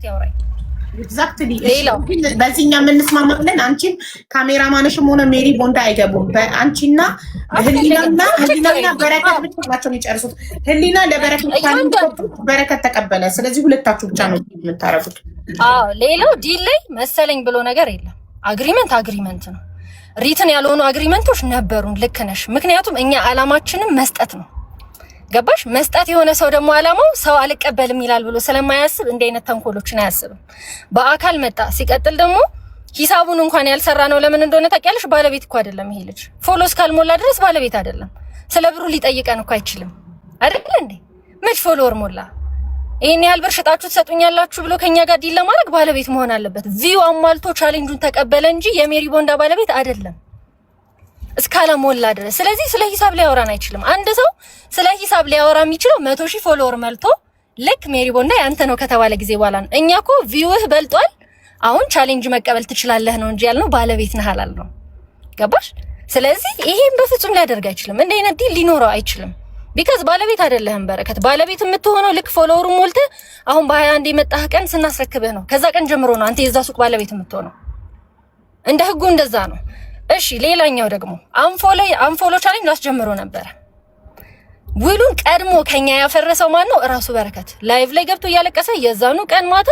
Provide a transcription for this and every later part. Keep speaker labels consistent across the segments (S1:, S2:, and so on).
S1: ያወራኝ
S2: ኤግዛክትሊ በዚህኛ የምንስማማለን። አንቺም ካሜራማንሽም ሆነ ሜሪ ቦንዳ አይገቡም። በአንቺና ህሊናና በረከት ብቻ ናቸው የሚጨርሱት። ህሊና ለበረከት በረከት ተቀበለ። ስለዚህ ሁለታችሁ ብቻ ነው የምታረጉት።
S1: ሌላው ዲል ላይ መሰለኝ ብሎ ነገር የለም። አግሪመንት ነው። ሪትን ያልሆኑ አግሪመንቶች ነበሩን። ልክ ነሽ። ምክንያቱም እኛ አላማችንም መስጠት ነው። ገባሽ? መስጠት የሆነ ሰው ደግሞ አላማው ሰው አልቀበልም ይላል ብሎ ስለማያስብ እንዲህ አይነት ተንኮሎችን አያስብም። በአካል መጣ። ሲቀጥል ደግሞ ሂሳቡን እንኳን ያልሰራ ነው። ለምን እንደሆነ ታውቂያለሽ? ባለቤት እኮ አይደለም ይሄ ልጅ። ፎሎስ ካልሞላ ድረስ ባለቤት አይደለም። ስለ ብሩ ሊጠይቀን እኮ አይችልም አይደል እንዴ? መች ፎሎወር ሞላ? ይሄን ያህል ብር ሽጣችሁ ትሰጡኛላችሁ ብሎ ከኛ ጋር ዲል ለማድረግ ባለቤት መሆን አለበት። ቪው አሟልቶ ቻሌንጁን ተቀበለ እንጂ የሜሪ ቦንዳ ባለቤት አይደለም እስካለሞላ ድረስ። ስለዚህ ስለ ሂሳብ ሊያወራን አይችልም። አንድ ሰው ስለ ሂሳብ ሊያወራ የሚችለው 100,000 ፎሎወር መልቶ ልክ ሜሪ ቦንዳ ያንተ ነው ከተባለ ጊዜ በኋላ ነው። እኛ እኮ ቪውህ በልጧል፣ አሁን ቻሌንጅ መቀበል ትችላለህ ነው እንጂ ያልነው ባለቤት ነህ አላልነው። ገባሽ? ስለዚህ ይሄን በፍጹም ሊያደርግ አይችልም። እንደ አይነት ዲል ሊኖረው አይችልም። ቢካዝ ባለቤት አይደለህም በረከት። ባለቤት የምትሆነው ልክ ፎሎወሩ ሞልተ አሁን በ21 የመጣህ ቀን ስናስረክብህ ነው። ከዛ ቀን ጀምሮ ነው አንተ የዛ ሱቅ ባለቤት የምትሆነው። እንደ ህጉ እንደዛ ነው። እሺ ሌላኛው ደግሞ አንፎሎ ቻሌንጅ አስጀምሮ ነበር። ውሉን ቀድሞ ከኛ ያፈረሰው ማን ነው? እራሱ በረከት ላይቭ ላይ ገብቶ እያለቀሰ የዛኑ ቀን ማታ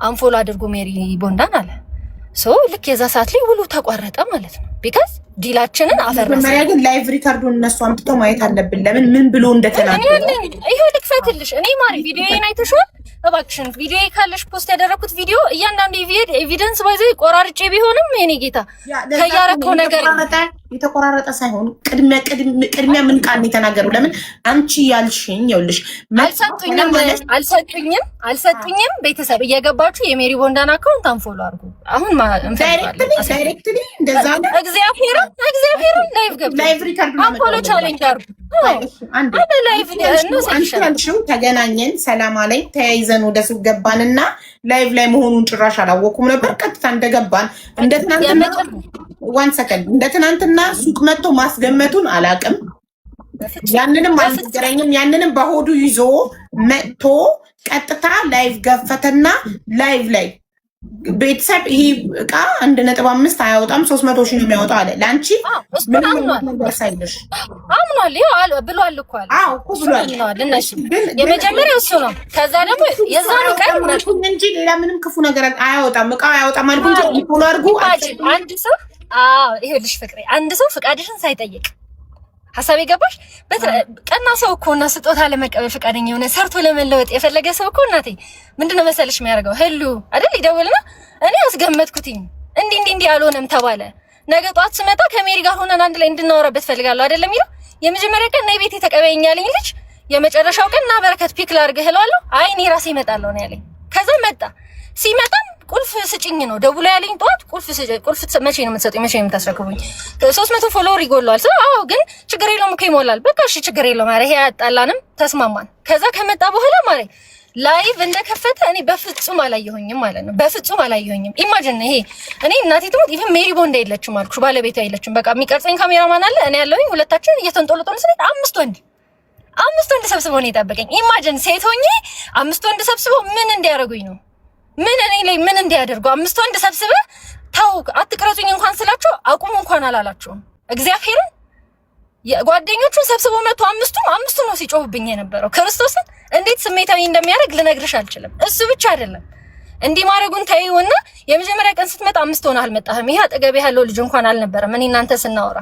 S1: አንፎሎ አድርጎ ሜሪ ቦንዳን አለ። ሶ ልክ የዛ ሰዓት ላይ ውሉ ተቋረጠ ማለት ነው። ቢካዝ ዲላችንን አፈረሰ።
S2: መጀመሪያ ግን ላይቭ ሪካርዱን እነሱ አምጥተው ማየት አለብን። ለምን ምን ብሎ እንደተናገረ
S1: ይሄው ልክፈትልሽ። እኔ ማሪ ቪዲዮዬን አይተሽዋል? እባክሽን ቪዲዮ ካለሽ ፖስት ያደረኩት ቪዲዮ እያንዳንዱ ኤቪደንስ ባይዘ ቆራርጬ ቢሆንም የኔ ጌታ ከያረከው ነገር
S2: የተቆራረጠ ሳይሆን ቅድሚያ ምን ቃል ነው የተናገረው? ለምን አንቺ ያልሽኝ ይኸውልሽ
S1: አልሰጡኝም። ቤተሰብ እየገባችሁ የሜሪ ቦንዳን አካውንት አንፎሎ አድርጉ። አሁን
S2: ዳይሬክትሊ እንደዛ ነው።
S1: እግዚአብሔርን ላይቭ ሪካርድ አንፎሎ ቻሌንጅ አድርጉ።
S2: ተገናኘን፣ ሰላም አለኝ፣ ተያይዘን ወደ ሱቅ ገባንና ላይቭ ላይ መሆኑን ጭራሽ አላወኩም ነበር። ቀጥታ እንደገባን እንደ ትናንትና ሱቅ መጥቶ ማስገመቱን አላቅም። ያንንም አልነገረኝም። ያንንም በሆዱ ይዞ መጥቶ ቀጥታ ላይቭ ገፈተና ላይቭ ላይ ቤተሰብ ይሄ እቃ 1.5 አያወጣም 300,000 ነው የሚያወጣው አለ። ላንቺ ምንም ነገር ሳይልሽ
S1: አምኗል ብሏል እኮ አለ።
S2: እኮ ብሏል።
S1: የመጀመሪያው እሱ ነው። ከዛ ደግሞ የዛኑ ቀን
S2: እንጂ ሌላ ምንም ክፉ ነገር አያወጣም፣ እቃ አያወጣም አልኩ እንጂ ይቆሉ አድርጉ።
S1: አንድ ሰው ይሄልሽ ፍቅሬ፣ አንድ ሰው ፍቃድሽን ሳይጠይቅ ሐሳብ የገባሽ ቀና ሰው እኮ እና ስጦታ ለመቀበል ፍቃደኛ የሆነ ሰርቶ ለመለወጥ የፈለገ ሰው እኮ እናቴ ምንድነው መሰለሽ የሚያደርገው? ህሉ አይደል ይደውልና እኔ አስገመትኩትኝ እንዲህ አልሆነም ተባለ። ነገ ጧት ስመጣ ከሜሪ ጋር ሆነን አንድ ላይ እንድናወራበት ፈልጋለሁ አይደለም የሚለው። የመጀመሪያ ቀን ነይ ቤቴ ተቀበይኛለኝ ልጅ፣ የመጨረሻው ቀን እና በረከት ፒክ ላድርግህ እለዋለሁ። አይ እኔ ራሴ እመጣለሁ ነው ያለኝ። ከዛ መጣ። ሲመጣም ቁልፍ ስጭኝ ነው ደውሎ ያለኝ። ጠዋት ቁልፍ መቼ ነው የምትሰጡኝ? መቼ ነው የምታስረክቡኝ? 300 ፎሎወር ይጎለዋል። አዎ ግን ችግር የለውም እኮ ይሞላል። በቃ እሺ ችግር የለውም ማለት ይሄ ያጣላንም ተስማማን። ከዛ ከመጣ በኋላ ማለት ላይቭ እንደከፈተ እኔ በፍጹም አላየሁኝም ማለት ነው። በፍጹም አላየሁኝም። ኢማጂን ይሄ እኔ እናቴ ትሞት ኢቭን ሜሪ ቦንዳ የለችም አልኩሽ፣ ባለቤቷ የለችም። በቃ የሚቀርጸኝ ካሜራማን አለ፣ እኔ ያለሁኝ። ሁለታችን እየተንጦለጦልን ስንሄድ አምስት ወንድ ሰብስበው ነው የጠበቀኝ። ኢማጂን ሴት ሆኜ 5 ወንድ ሰብስበው ምን እንዲያደርጉኝ ነው? ምን እኔ ላይ ምን እንዲያደርጉ? 5 ወንድ ሰብስበህ ተው አትቅረጹኝ እንኳን ስላቸው አቁሙ እንኳን አላላቸውም። እግዚአብሔርን ጓደኞቹን ሰብስበው መጥቶ አምስቱ ነው ሲጮህብኝ የነበረው። ክርስቶስን እንዴት ስሜታዊ እንደሚያደርግ ልነግርሽ አልችልም። እሱ ብቻ አይደለም እንዲህ ማድረጉን ታይውና የመጀመሪያ ቀን ስትመጣ 5 ሆነ አልመጣህም። ይሄ አጠገቤ ያለው ልጅ እንኳን አልነበረም። እኔ እናንተ ስናወራ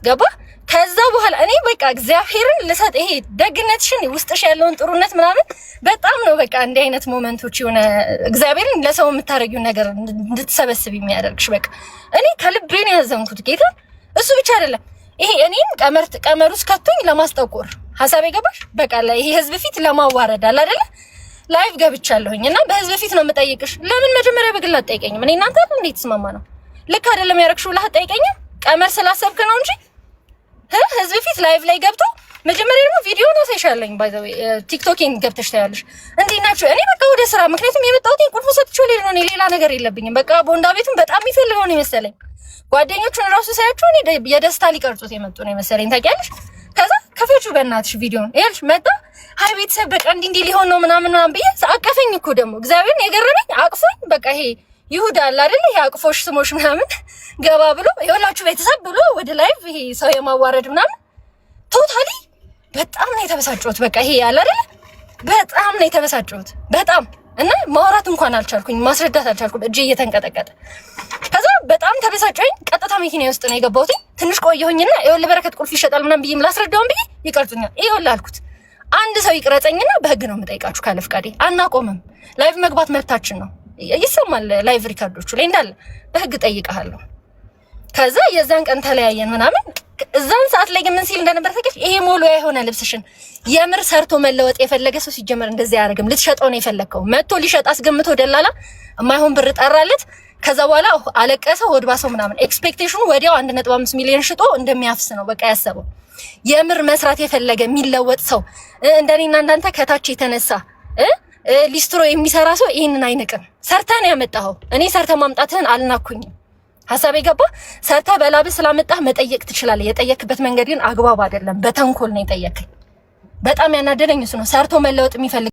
S1: ገባ። ከዛ በኋላ እኔ በቃ እግዚአብሔርን ልሰጥ ይሄ ደግነትሽን ውስጥሽ ያለውን ጥሩነት ምናምን በጣም ነው በቃ እንዲህ አይነት ሞመንቶች የሆነ እግዚአብሔርን ለሰው የምታረጊው ነገር እንድትሰበስብ የሚያደርግሽ በቃ እኔ ከልቤ ነው ያዘንኩት ጌታ። እሱ ብቻ አይደለም ይሄ እኔም ቀመር ውስጥ ከቶኝ ለማስጠቆር ሐሳብ የገባሽ በቃ ይሄ ህዝብ ፊት ለማዋረድ አለ አይደለ? ላይቭ ገብቻለሁኝ እና በህዝብ ፊት ነው የምጠይቅሽ። ለምን መጀመሪያ በግል አትጠይቀኝም? እኔ እናንተ እንዴት ተስማማ ነው? ልክ አይደለም ያረክሽው ለህ አትጠይቀኝም? ቀመር ስላሰብክ ነው እንጂ ህዝብ ፊት ላይቭ ላይ ገብቶ መጀመሪያ ደግሞ ቪዲዮ ነው ሳይሻለኝ ባይ ዘ ወይ ቲክቶክን ገብተሽ ታያለሽ። እንዴት ናችሁ? እኔ በቃ ወደ ስራ ምክንያቱም የመጣሁት ቁልፍ ሰጥቼው ሌላ ነው፣ ሌላ ነገር የለብኝም። በቃ ቦንዳ ቤቱን በጣም የሚፈልገው ነው የመሰለኝ። ጓደኞቹን ራሱ ሳያቸው እኔ የደስታ ሊቀርጹት የመጡ ነው የመሰለኝ ታውቂያለሽ። ከዛ ከፈቹ በእናትሽ ቪዲዮን ይልሽ መጣ ሃይ ቤተሰብ በቃ እንዲህ ሊሆን ነው ምናምን ብዬ አቀፈኝ እኮ ደግሞ እግዚአብሔርን የገረመኝ አቅፎኝ በቃ ይሄ ይሁዳ አለ አይደል ይሄ አቅፎሽ ስሞሽ ምናምን ገባ ብሎ ይኸውላችሁ ቤተሰብ ብሎ ወደ ላይቭ ይሄ ሰው የማዋረድ ምናምን ቶታሊ በጣም ነው የተበሳጨሁት። በቃ ይሄ ያለ አይደል በጣም ነው የተበሳጨሁት በጣም እና ማውራት እንኳን አልቻልኩኝ፣ ማስረዳት አልቻልኩም፣ እጄ እየተንቀጠቀጠ። ከዛ በጣም ተበሳጨኝ። ቀጥታ መኪና ውስጥ ነው የገባሁት። ትንሽ ቆየሁኝና ይኸውልህ በረከት ቁልፍ ይሸጣል ምናምን ብዬ ላስረዳውን ብዬ ይቀርጹኛል። ይኸውልህ አልኩት አንድ ሰው ይቅረጸኝና በህግ ነው የምጠይቃችሁ ካለ ፍቃዴ አናቆምም። ላይቭ መግባት መብታችን ነው፣ ይሰማል ላይቭ ሪካርዶቹ ላይ እንዳለ በህግ ጠይቀሃለሁ። ከዛ የዛን ቀን ተለያየን ምናምን። እዛን ሰዓት ላይ ግን ምን ሲል እንደነበር ተከፍ ይሄ ሞሎ የሆነ ልብስሽን የምር ሰርቶ መለወጥ የፈለገ ሰው ሲጀመር እንደዚህ ያደርግም። ልትሸጠው ነው የፈለከው። መጥቶ ሊሸጥ አስገምቶ ደላላ የማይሆን ብር ጠራለት። ከዛ በኋላ አለቀሰ፣ ወድባሰው ምናምን። ኤክስፔክቴሽኑ ወዲያው 1.5 ሚሊዮን ሽጦ እንደሚያፍስ ነው በቃ ያሰበው። የምር መስራት የፈለገ የሚለወጥ ሰው እንደኔና እንዳንተ ከታች የተነሳ ሊስትሮ የሚሰራ ሰው ይሄንን አይንቅም። ሰርተህ ነው ያመጣኸው። እኔ ሰርተህ ማምጣትህን አልናኩኝም። ሐሳብ የገባ ሰርተህ በላብህ ስላመጣህ መጠየቅ ትችላለህ። የጠየክበት መንገድ ግን አግባብ አይደለም። በተንኮል ነው የጠየከኝ። በጣም ያናደደኝ እሱ ነው። ሰርቶ መለወጥ የሚፈልግ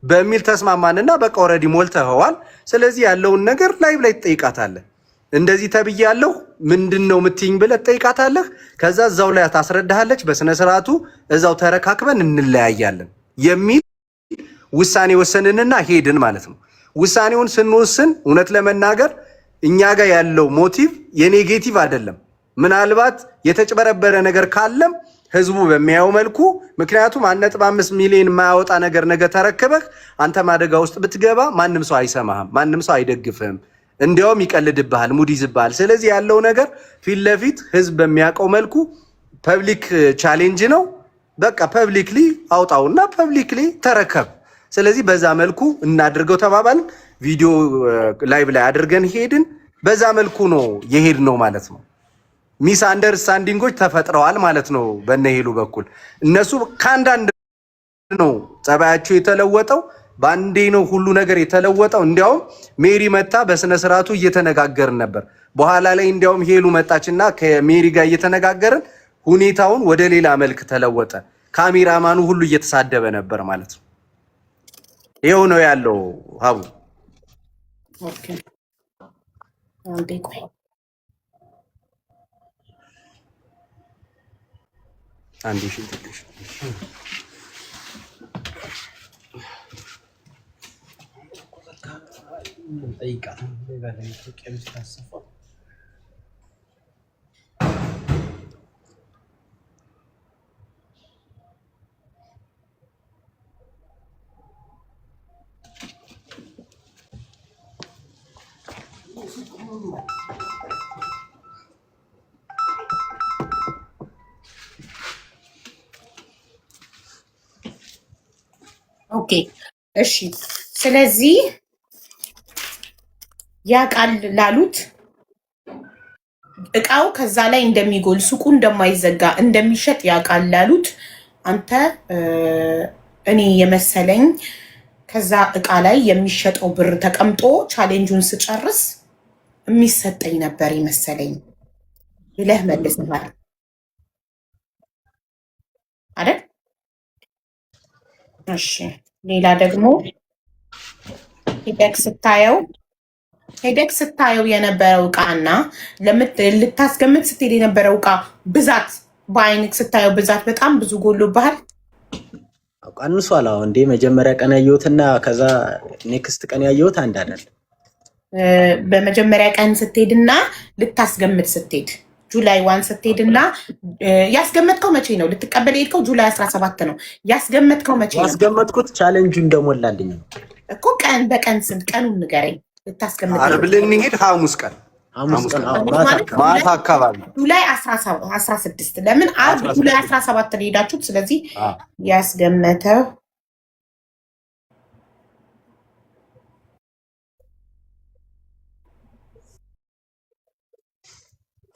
S3: በሚል ተስማማንና በቃ ኦልሬዲ ሞልተኸዋል። ስለዚህ ያለውን ነገር ላይቭ ላይ ትጠይቃታለህ። እንደዚህ ተብያለሁ ምንድነው የምትይኝ ብለህ ትጠይቃታለህ። ከዛ እዛው ላይ ታስረዳሃለች። በስነ ስርዓቱ እዛው ተረካክበን እንለያያለን የሚል ውሳኔ ወሰንንና ሄድን ማለት ነው። ውሳኔውን ስንወስን እውነት ለመናገር እኛ ጋር ያለው ሞቲቭ የኔጌቲቭ አይደለም። ምናልባት የተጭበረበረ ነገር ካለም ህዝቡ በሚያየው መልኩ፣ ምክንያቱም 1.5 ሚሊዮን የማያወጣ ነገር ነገ ተረክበህ አንተ ማደጋ ውስጥ ብትገባ ማንም ሰው አይሰማህም፣ ማንም ሰው አይደግፍህም፣ እንዲያውም ይቀልድብሃል፣ ሙድ ይዝብሃል። ስለዚህ ያለው ነገር ፊት ለፊት ህዝብ በሚያውቀው መልኩ ፐብሊክ ቻሌንጅ ነው። በቃ ፐብሊክሊ አውጣውና ፐብሊክሊ ተረከብ። ስለዚህ በዛ መልኩ እናድርገው ተባባልን። ቪዲዮ ላይቭ ላይ አድርገን ሄድን። በዛ መልኩ ነው የሄድ ነው ማለት ነው። ሚስ አንደርስታንዲንጎች ተፈጥረዋል ማለት ነው በነሄሉ በኩል። እነሱ ከአንዳንድ ነው ጸባያቸው የተለወጠው፣ በአንዴ ነው ሁሉ ነገር የተለወጠው። እንዲያውም ሜሪ መታ በስነ ስርዓቱ እየተነጋገርን ነበር። በኋላ ላይ እንዲያውም ሄሉ መጣችና ከሜሪ ጋር እየተነጋገርን ሁኔታውን ወደ ሌላ መልክ ተለወጠ። ካሜራማኑ ሁሉ እየተሳደበ ነበር ማለት ነው። ይሄው ነው ያለው ሀቡ።
S2: ኦኬ አንዴ ቆይ
S3: አንዴ ሽንትሽ ጠይቃት ለባለኝ ከቀምስ ታሰፋ
S2: ኦኬ እሺ። ስለዚህ ያ ቃል ላሉት እቃው ከዛ ላይ እንደሚጎል ሱቁ እንደማይዘጋ እንደሚሸጥ ያ ቃል ላሉት አንተ እኔ የመሰለኝ ከዛ እቃ ላይ የሚሸጠው ብር ተቀምጦ ቻሌንጁን ስጨርስ የሚሰጠኝ ነበር የመሰለኝ ብለህ መልሰሃል አይደል? እሺ ሌላ ደግሞ ሄደክ ስታየው የነበረው እቃና ልታስገምት ስትሄድ የነበረው እቃ ብዛት በአይንክ ስታየው ብዛት በጣም ብዙ ጎሎብሃል።
S4: ቀንሷል። አሁን እንደ መጀመሪያ ቀን ያየሁትና ከዛ ኔክስት ቀን ያየሁት አንድ አይደል።
S2: በመጀመሪያ ቀን ስትሄድና ልታስገምት ስትሄድ ጁላይ 1 ስትሄድና ያስገመትከው መቼ ነው? ልትቀበል የሄድከው ጁላይ 17 ነው። ያስገመትከው መቼ ነው?
S4: ያስገመትኩት ቻሌንጁ እንደሞላልኝ ነው
S2: እኮ። ቀን በቀን ስንት ቀኑን ንገረኝ። ልታስገምት
S3: ዓርብ ልንሄድ ሐሙስ ቀን ማታ አካባቢ
S2: ጁላይ 16 ለምን ዓርብ ጁላይ 17 ነው የሄዳችሁት። ስለዚህ ያስገመተው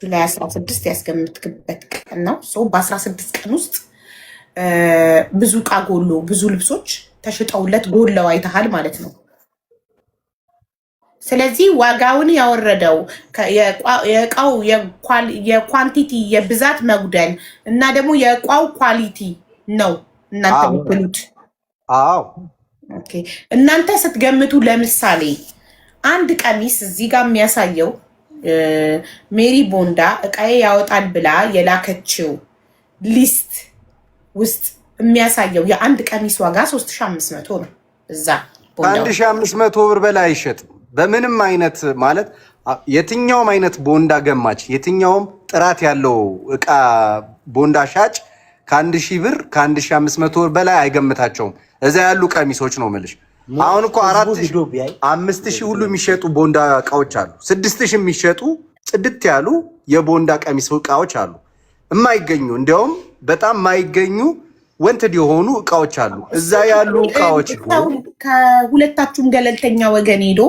S2: ጁላይ 16 ያስገምትክበት ቀን ነው። በ16 ቀን ውስጥ ብዙ እቃ ጎሎ ብዙ ልብሶች ተሽጠውለት ጎለው አይተሃል ማለት ነው። ስለዚህ ዋጋውን ያወረደው የእቃው የኳንቲቲ የብዛት መጉደል እና ደግሞ የእቃው ኳሊቲ ነው እናንተ የምትሉት።
S3: አዎ
S2: ኦኬ። እናንተ ስትገምቱ ለምሳሌ አንድ ቀሚስ እዚህ ጋር የሚያሳየው ሜሪ ቦንዳ እቃዬ ያወጣል ብላ የላከችው ሊስት ውስጥ የሚያሳየው የአንድ ቀሚስ ዋጋ 3500 ነው። እዛ
S3: 1500 ብር በላይ አይሸጥም በምንም አይነት ማለት የትኛውም አይነት ቦንዳ ገማች የትኛውም ጥራት ያለው እቃ ቦንዳ ሻጭ ከ1000 ብር ከ1500 ብር በላይ አይገምታቸውም። እዛ ያሉ ቀሚሶች ነው የምልሽ። አሁን እኮ 4000 5000 ሁሉ የሚሸጡ ቦንዳ እቃዎች አሉ። 6000 የሚሸጡ ጽድት ያሉ የቦንዳ ቀሚስ እቃዎች አሉ። የማይገኙ እንዲያውም በጣም የማይገኙ ወንትድ የሆኑ እቃዎች አሉ። እዛ ያሉ እቃዎች
S2: ከሁለታችሁም ገለልተኛ ወገን ሄዶ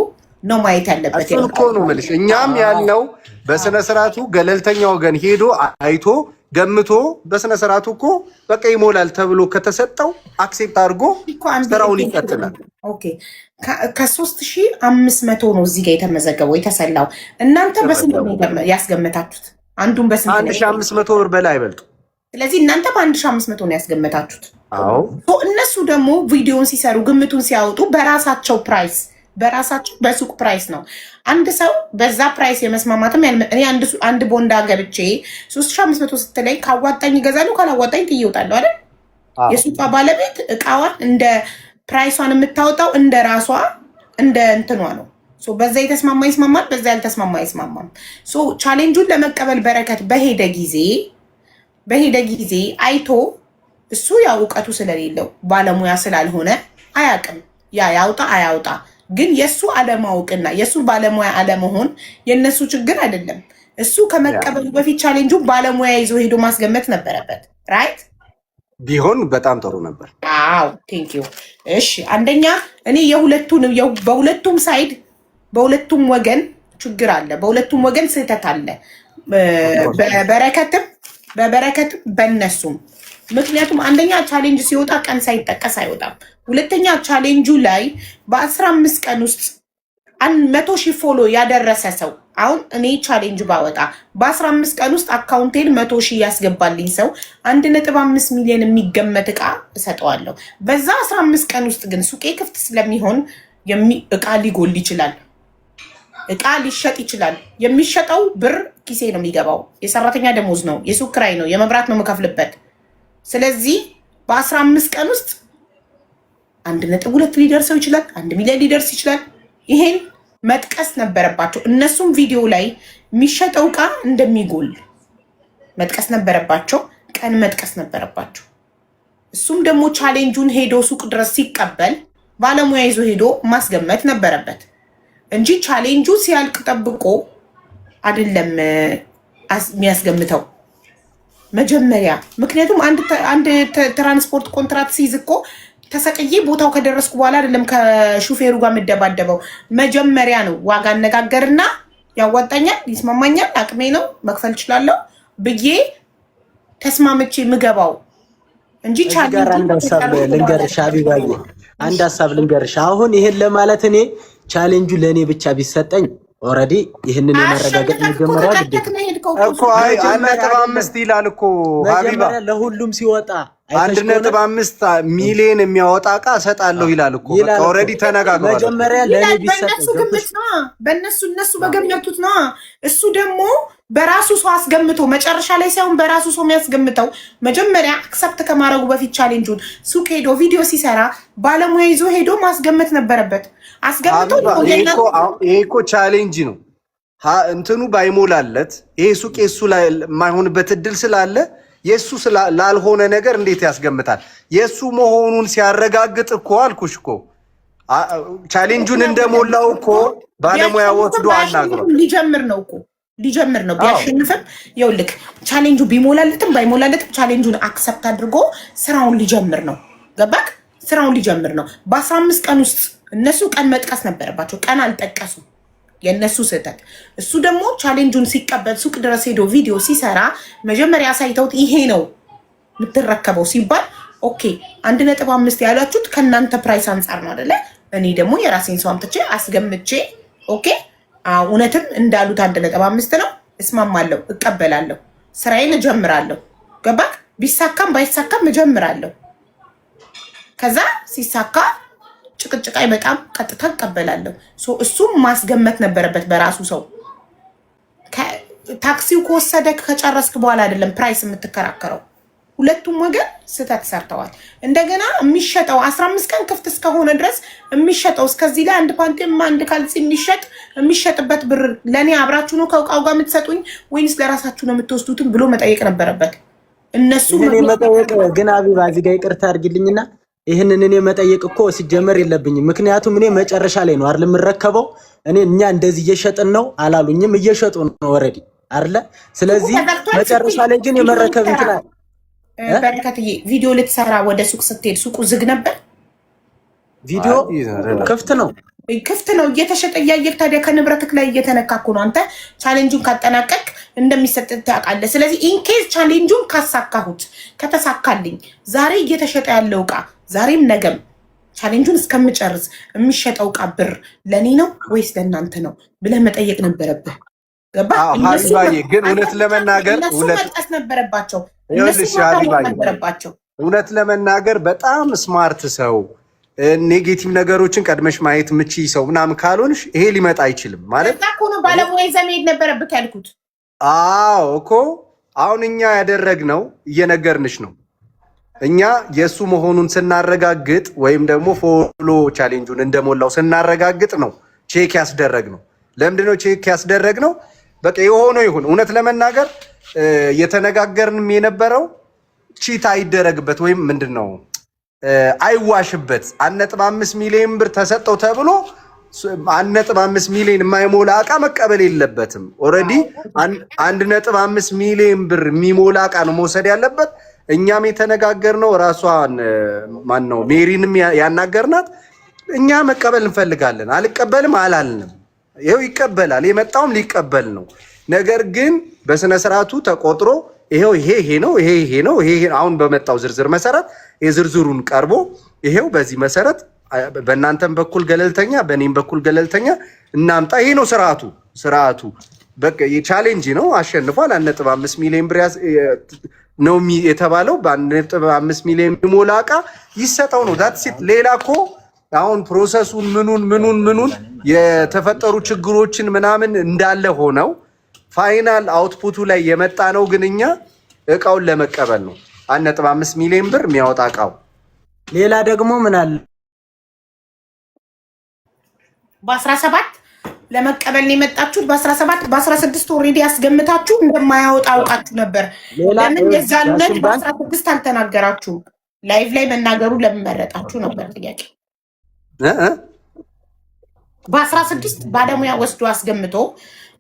S2: ነው ማየት ያለበት።
S3: እሱን እኮ ነው የምልሽ። እኛም ያልነው በስነ ስርዓቱ ገለልተኛ ወገን ሄዶ አይቶ ገምቶ በስነ ስርዓቱ እኮ በቃ ይሞላል ተብሎ ከተሰጠው አክሴፕት አድርጎ ስራውን ይቀጥላል።
S2: ኦኬ ከ3500 ነው እዚህ ጋር የተመዘገበው የተሰላው። እናንተ በስንት ነው ያስገመታችሁት? አንዱን በስንት?
S3: 1500 ብር በላይ አይበልጡ።
S2: ስለዚህ እናንተ በ1500 ነው ያስገመታችሁት።
S3: አዎ።
S2: እነሱ ደግሞ ቪዲዮን ሲሰሩ ግምቱን ሲያወጡ በራሳቸው ፕራይስ በራሳቸው በሱቅ ፕራይስ ነው። አንድ ሰው በዛ ፕራይስ የመስማማትም እኔ አንድ ቦንዳ ገብቼ 3500 ስትለኝ ካዋጣኝ ይገዛሉ፣ ካላዋጣኝ ትይወጣለሁ አይደል? የሱቋ ባለቤት እቃዋን እንደ ፕራይሷን የምታወጣው እንደ ራሷ እንደ እንትኗ ነው። በዛ የተስማማ ይስማማል፣ በዛ ያልተስማማ አይስማማም። ቻሌንጁን ለመቀበል በረከት በሄደ ጊዜ አይቶ እሱ ያው እውቀቱ ስለሌለው ባለሙያ ስላልሆነ አያውቅም። ያውጣ አያውጣ ግን የእሱ አለማወቅና የእሱ ባለሙያ አለመሆን የእነሱ ችግር አይደለም። እሱ ከመቀበሉ በፊት ቻሌንጁን ባለሙያ ይዞ ሄዶ ማስገመት ነበረበት። ራይት
S3: ቢሆን በጣም ጥሩ ነበር።
S2: አዎ ቴንክ ዩ። እሺ አንደኛ እኔ በሁለቱም ሳይድ በሁለቱም ወገን ችግር አለ፣ በሁለቱም ወገን ስህተት አለ። በበረከትም በነሱም። ምክንያቱም አንደኛ ቻሌንጅ ሲወጣ ቀን ሳይጠቀስ አይወጣም። ሁለተኛ ቻሌንጁ ላይ በ15 ቀን ውስጥ 100,000 ፎሎ ያደረሰ ሰው አሁን እኔ ቻሌንጅ ባወጣ በ15 ቀን ውስጥ አካውንቴን 100,000 ያስገባልኝ ሰው 1.5 ሚሊዮን የሚገመት እቃ እሰጠዋለሁ። በዛ 15 ቀን ውስጥ ግን ሱቄ ክፍት ስለሚሆን እቃ ሊጎል ይችላል፣ እቃ ሊሸጥ ይችላል። የሚሸጠው ብር ኪሴ ነው የሚገባው። የሰራተኛ ደሞዝ ነው፣ የሱቅ ኪራይ ነው፣ የመብራት ነው የምከፍልበት። ስለዚህ በ15 ቀን ውስጥ 1.2 ሊደርሰው ይችላል፣ 1 ሚሊዮን ሊደርስ ይችላል። ይሄን መጥቀስ ነበረባቸው። እነሱም ቪዲዮ ላይ የሚሸጠው እቃ እንደሚጎል መጥቀስ ነበረባቸው፣ ቀን መጥቀስ ነበረባቸው። እሱም ደግሞ ቻሌንጁን ሄዶ ሱቅ ድረስ ሲቀበል ባለሙያ ይዞ ሄዶ ማስገመት ነበረበት እንጂ ቻሌንጁ ሲያልቅ ጠብቆ አይደለም የሚያስገምተው መጀመሪያ። ምክንያቱም አንድ ትራንስፖርት ኮንትራክት ሲይዝ እኮ ተሰቅዬ ቦታው ከደረስኩ በኋላ አይደለም ከሹፌሩ ጋር የምደባደበው። መጀመሪያ ነው ዋጋ አነጋገርና ያዋጣኛል፣ ይስማማኛል፣ አቅሜ ነው መክፈል እችላለሁ ብዬ ተስማምቼ ምገባው እንጂ
S4: አንድ ሀሳብ ልንገርሽ አቢባዬ፣ አንድ ሀሳብ ልንገርሽ። አሁን ይሄን ለማለት እኔ ቻሌንጁ ለእኔ ብቻ ቢሰጠኝ ኦልሬዲ ይህንን የማረጋገጥ መጀመሪያ ግዴታ
S3: እኮ 1.5 ይላል እኮ ሀቢባ።
S4: ለሁሉም ሲወጣ
S3: 1.5 ሚሊዮን የሚያወጣ እቃ እሰጣለሁ ይላል እኮ። በቃ ኦልሬዲ ተነጋግሯል።
S4: መጀመሪያ ለኔ ቢሰጥ
S2: እነሱ በገመቱት ነው። እሱ ደግሞ በራሱ ሰው አስገምቶ መጨረሻ ላይ ሳይሆን በራሱ ሰው የሚያስገምተው መጀመሪያ አክሰፕት ከማድረጉ በፊት ቻሌንጁን ሱቅ ሄዶ ቪዲዮ ሲሰራ ባለሙያ ይዞ ሄዶ ማስገመት ነበረበት። አስገምቶ
S3: ይሄ እኮ ቻሌንጅ ነው። እንትኑ ባይሞላለት ይሄ ሱቅ የሱ ላይ የማይሆንበት እድል ስላለ የሱ ላልሆነ ነገር እንዴት ያስገምታል? የሱ መሆኑን ሲያረጋግጥ እኮ አልኩሽ እኮ ቻሌንጁን እንደሞላው እኮ ባለሙያ ወስዶ አናግሯል።
S2: ሊጀምር ነው ቢያሸንፍም፣ ይኸውልህ ቻሌንጁ ቢሞላለትም ባይሞላለትም ቻሌንጁን አክሰፕት አድርጎ ስራውን ሊጀምር ነው። ገባክ? ስራውን ሊጀምር ነው። በ15 ቀን ውስጥ እነሱ ቀን መጥቀስ ነበረባቸው፣ ቀን አልጠቀሱም። የእነሱ ስህተት። እሱ ደግሞ ቻሌንጁን ሲቀበል ሱቅ ድረስ ሄዶ ቪዲዮ ሲሰራ መጀመሪያ አሳይተውት ይሄ ነው የምትረከበው ሲባል ኦኬ 1.5 ያላችሁት ከእናንተ ፕራይስ አንጻር ነው አይደለ? እኔ ደግሞ የራሴን ሰው አምጥቼ አስገምቼ ኦኬ እውነትም እንዳሉት 1.5 ነው። እስማማለሁ፣ እቀበላለሁ፣ ስራዬን እጀምራለሁ። ገባክ? ቢሳካም ባይሳካም እጀምራለሁ። ከዛ ሲሳካ ጭቅጭቅ አይመጣም፣ ቀጥታ እቀበላለሁ። እሱም ማስገመት ነበረበት በራሱ ሰው። ታክሲው ከወሰደ ከጨረስክ በኋላ አይደለም ፕራይስ የምትከራከረው። ሁለቱም ወገን ስህተት ሰርተዋል። እንደገና የሚሸጠው 15 ቀን ክፍት እስከሆነ ድረስ የሚሸጠው እስከዚህ ላይ አንድ ፓንቲም አንድ ካልሲ የሚሸጥበት ብር ለእኔ አብራችሁ ነው ከእቃው ጋር የምትሰጡኝ ወይንስ ለራሳችሁ ነው የምትወስዱትን ብሎ መጠየቅ ነበረበት። እነሱ
S4: መጠየቅ ግን አቢባ እዚህ ጋር ይቅርታ አድርጊልኝና ይህንን እኔ መጠየቅ እኮ ሲጀመር የለብኝም። ምክንያቱም እኔ መጨረሻ ላይ ነው አይደል የምረከበው። እኛ እንደዚህ እየሸጥን ነው አላሉኝም፣ እየሸጡ ነው ኦልሬዲ አይደለ። ስለዚህ መጨረሻ ላይ ግን የመረከብ ይችላል።
S2: በረከትዬ ቪዲዮ ልትሰራ ወደ ሱቅ ስትሄድ ሱቁ ዝግ ነበር?
S4: ቪዲዮ ክፍት ነው
S2: እየተሸጠ እያየህ። ታዲያ ከንብረትክ ላይ እየተነካኩ ነው። አንተ ቻሌንጁን ካጠናቀቅ እንደሚሰጥ ታውቃለህ። ስለዚህ ኢንኬዝ ቻሌንጁን ካሳካሁት ከተሳካልኝ ዛሬ እየተሸጠ ያለው እቃ ዛሬም ነገም ቻሌንጁን እስከምጨርስ የሚሸጠው እቃ ብር ለእኔ ነው ወይስ ለእናንተ ነው ብለህ መጠየቅ ነበረብህ።
S3: ግን እውነት ለመናገር
S2: መጥቀስ ነበረባቸው።
S3: እውነት ለመናገር በጣም ስማርት ሰው ኔጌቲቭ ነገሮችን ቀድመሽ ማየት ምችይ ሰው ምናምን ካልሆንሽ ይሄ ሊመጣ አይችልም ማለት
S2: ነው። ባለሙያ ይዘህ መሄድ ነበረብህ ያልኩት።
S3: አዎ እኮ አሁን እኛ ያደረግነው እየነገርንሽ ነው። እኛ የእሱ መሆኑን ስናረጋግጥ ወይም ደግሞ ፎሎ ቻሌንጁን እንደሞላው ስናረጋግጥ ነው ቼክ ያስደረግነው። ለምንድነው ቼክ ያስደረግነው? በቃ የሆነው ይሁን። እውነት ለመናገር የተነጋገርንም የነበረው ቺት አይደረግበት ወይም ምንድነው አይዋሽበት። 1.5 ሚሊዮን ብር ተሰጠው ተብሎ 1.5 ሚሊዮን የማይሞላ እቃ መቀበል የለበትም። ኦልሬዲ 1.5 ሚሊዮን ብር የሚሞላ እቃ ነው መውሰድ ያለበት። እኛም የተነጋገርነው ራሷን ማነው ሜሪንም ያናገርናት እኛ መቀበል እንፈልጋለን። አልቀበልም አላልንም። ይሄው ይቀበላል፣ የመጣውም ሊቀበል ነው። ነገር ግን በስነ ስርዓቱ ተቆጥሮ ይሄው ይሄ ነው ይሄ ነው ይሄ አሁን በመጣው ዝርዝር መሰረት የዝርዝሩን ቀርቦ ይሄው በዚህ መሰረት በእናንተም በኩል ገለልተኛ በእኔም በኩል ገለልተኛ እናምጣ። ይሄ ነው ስርዓቱ። በቃ የቻሌንጅ ነው፣ አሸንፏል። 1.5 ሚሊዮን ብር ነው የተባለው። በ1.5 ሚሊዮን የሚሞላ እቃ ይሰጠው ነው ዳትሲት። ሌላ እኮ አሁን ፕሮሰሱን ምኑን የተፈጠሩ ችግሮችን ምናምን እንዳለ ሆነው ፋይናል አውትፑቱ ላይ የመጣ ነው። ግን እኛ እቃውን ለመቀበል ነው 1.5 ሚሊዮን ብር የሚያወጣ እቃው።
S4: ሌላ ደግሞ ምን አለ
S2: በ17 ለመቀበል ነው የመጣችሁት። በ16 ኦልሬዲ ያስገምታችሁ እንደማያወጣ አውቃችሁ ነበር። ለምን የዛን ዕለት በ16 አልተናገራችሁም? ላይቭ ላይ መናገሩ ለምን መረጣችሁ ነበር ጥያቄ። በ16 ባለሙያ ወስዶ አስገምቶ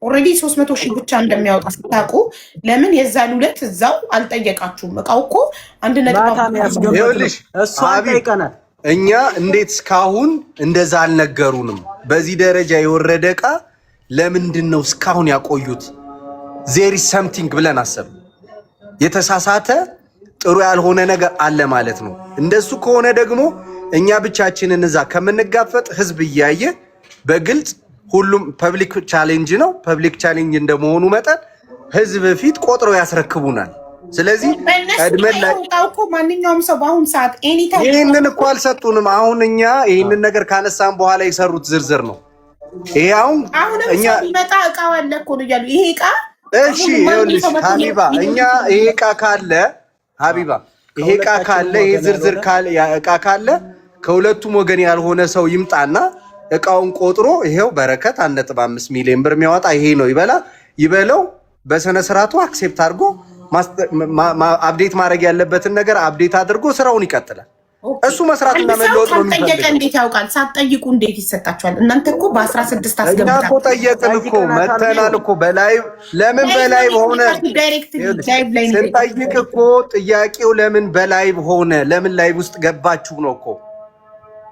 S2: ኦልሬዲ 300 ሺህ ብቻ እንደሚያወጣ ስታውቁ ለምን የዛን ዕለት እዛው አልጠየቃችሁም? እቃው እኮ
S3: 1.5 እኛ እንዴት እስካሁን እንደዛ አልነገሩንም? በዚህ ደረጃ የወረደ እቃ ለምንድን ነው እስካሁን ያቆዩት? ዜር ኢዝ ሰምቲንግ ብለን አሰብ። የተሳሳተ ጥሩ ያልሆነ ነገር አለ ማለት ነው። እንደሱ ከሆነ ደግሞ እኛ ብቻችንን እዛ ከምንጋፈጥ ህዝብ እያየ በግልጽ ሁሉም ፐብሊክ ቻሌንጅ ነው። ፐብሊክ ቻሌንጅ እንደመሆኑ መጠን ህዝብ ፊት ቆጥረው ያስረክቡናል። ስለዚህ ቀድመን ላይ
S2: ማንኛውም ሰው በአሁን ሰዓት
S3: ይህንን እኮ አልሰጡንም። አሁን እኛ ይህንን ነገር ካነሳን በኋላ የሰሩት ዝርዝር ነው ይሄ። አሁን እኛ
S2: ይመጣ እቃው አለ እኮ ነው ያሉ። ይሄ እቃ
S3: እሺ ይኸውልሽ ሀቢባ፣ እኛ ይሄ እቃ ካለ ሀቢባ፣ ይሄ እቃ ካለ ይሄ ዝርዝር እቃ ካለ ከሁለቱም ወገን ያልሆነ ሰው ይምጣና እቃውን ቆጥሮ ይሄው በረከት 1.5 ሚሊዮን ብር የሚያወጣ ይሄ ነው ይበለው። በስነ ስርዓቱ አክሴፕት አድርጎ አፕዴት ማድረግ ያለበትን ነገር አፕዴት አድርጎ ስራውን ይቀጥላል። እሱ መስራትና መለወጥ ነው የሚፈልገው።
S2: እንዴት ያውቃል? ሳትጠይቁ እንዴት ይሰጣችኋል? እናንተ እኮ በ16 አስገብታችሁ
S3: እኛ እኮ ጠየቅን እኮ መተናል እኮ በላይቭ። ለምን በላይቭ ሆነ ስንጠይቅ እኮ ጥያቄው ለምን በላይቭ ሆነ? ለምን ላይቭ ውስጥ ገባችሁ ነው እኮ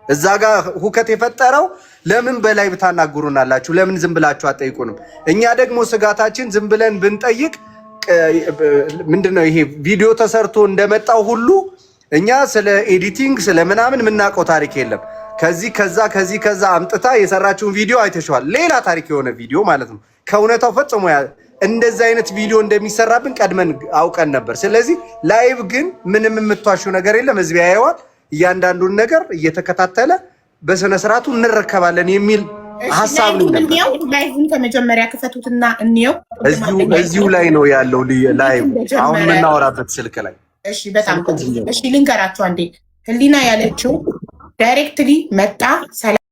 S3: እዛ ጋር ሁከት የፈጠረው። ለምን በላይቭ ታናግሩናላችሁ? ለምን ዝም ብላችሁ አትጠይቁንም? እኛ ደግሞ ስጋታችን ዝም ብለን ብንጠይቅ ምንድነው ይሄ ቪዲዮ ተሰርቶ እንደመጣው ሁሉ እኛ ስለ ኤዲቲንግ ስለ ምናምን የምናውቀው ታሪክ የለም። ከዚህ ከዛ አምጥታ የሰራችውን ቪዲዮ አይተሽዋል። ሌላ ታሪክ የሆነ ቪዲዮ ማለት ነው። ከእውነታው ፈጽሞ እንደዚህ አይነት ቪዲዮ እንደሚሰራብን ቀድመን አውቀን ነበር። ስለዚህ ላይቭ ግን ምንም የምትዋሽው ነገር የለም። ህዝብ ያየዋል። እያንዳንዱን ነገር እየተከታተለ በስነ ስርዓቱ እንረከባለን የሚል ሀሳብ ነው።
S2: ላይቭን ከመጀመሪያ ክፈቱትና እንየው።
S3: እዚሁ ላይ ነው ያለው ላይቭ አሁን የምናወራበት ስልክ ላይ።
S2: እሺ በጣም እሺ ልንገራችሁ አንዴ ህሊና ያለችው ዳይሬክትሊ መጣ